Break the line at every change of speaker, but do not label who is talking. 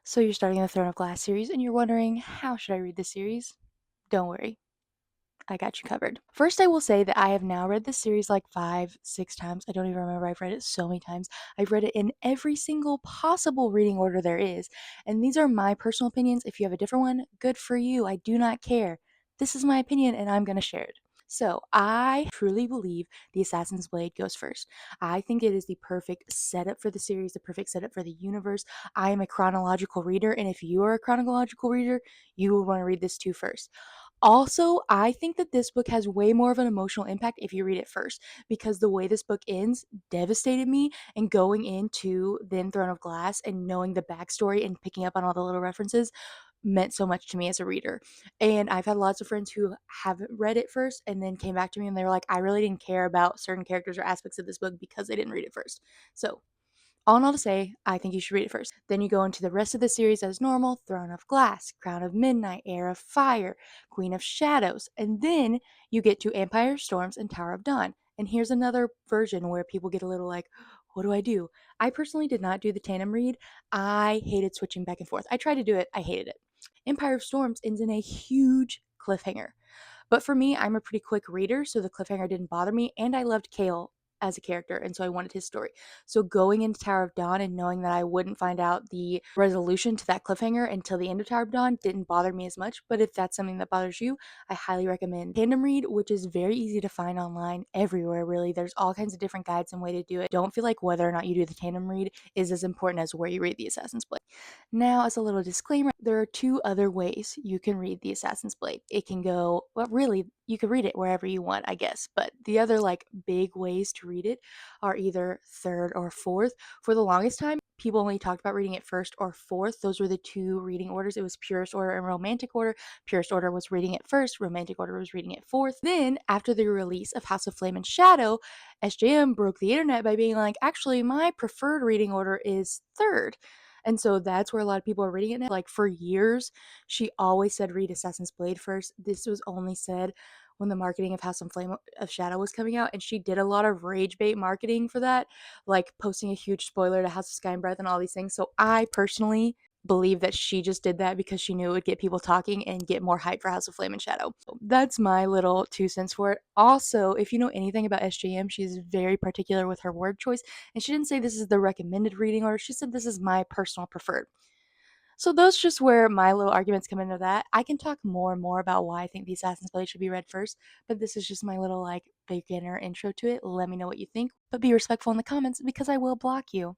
So you're starting the Throne of Glass series and you're wondering, how should I read this series? Don't worry, I got you covered. First, I will say that I have now read this series like 5, 6 times. I don't even remember. I've read it so many times. I've read it in every single possible reading order there is. And these are my personal opinions. If you have a different one, good for you. I do not care. This is my opinion and I'm going to share it. So, I truly believe The Assassin's Blade goes first. I think it is the perfect setup for the series, the perfect setup for the universe. I am a chronological reader, and if you are a chronological reader, you will want to read this too first. Also, I think that this book has way more of an emotional impact if you read it first, because the way this book ends devastated me. And going into then Throne of Glass and knowing the backstory and picking up on all the little references meant so much to me as a reader. And I've had lots of friends who haven't read it first and then came back to me and they were like, I really didn't care about certain characters or aspects of this book because they didn't read it first. So all in all to say, I think you should read it first. Then you go into the rest of the series as normal: Throne of Glass, Crown of Midnight, Heir of Fire, Queen of Shadows, and then you get to Empire of Storms and Tower of Dawn. And here's another version where people get a little like, what do I do? I personally did not do the tandem read. I hated switching back and forth. I tried to do it, I hated it. Empire of Storms ends in a huge cliffhanger. But for me, I'm a pretty quick reader, so the cliffhanger didn't bother me, and I loved Kale as a character, and so I wanted his story. So going into Tower of Dawn and knowing that I wouldn't find out the resolution to that cliffhanger until the end of Tower of Dawn didn't bother me as much. But if that's something that bothers you, I highly recommend Tandem Read, which is very easy to find online everywhere, really. There's all kinds of different guides and way to do it. Don't feel like whether or not you do the Tandem Read is as important as where you read the Assassin's Blade. Now, as a little disclaimer, there are two other ways you can read The Assassin's Blade. It can go, well, really, you can read it wherever you want, I guess, but the other like big ways to read it are either third or fourth. For the longest time, people only talked about reading it first or fourth. Those were the two reading orders. It was purest order and romantic order. Purest order was reading it first, romantic order was reading it fourth. Then, after the release of House of Flame and Shadow, SJM broke the internet by being like, actually, my preferred reading order is third. And so that's where a lot of people are reading it now. Like for years, she always said read Assassin's Blade first. This was only said when the marketing of House and Flame of Shadow was coming out, and she did a lot of rage bait marketing for that, like posting a huge spoiler to House of Sky and Breath and all these things. So I personally believe that she just did that because she knew it would get people talking and get more hype for House of Flame and Shadow. So that's my little 2 cents for it. Also, if you know anything about SJM, she's very particular with her word choice, and she didn't say this is the recommended reading order. She said this is my personal preferred. So those just where my little arguments come into that. I can talk more and more about why I think the Assassin's Blade should be read first, but this is just my little like beginner intro to it. Let me know what you think, but be respectful in the comments because I will block you.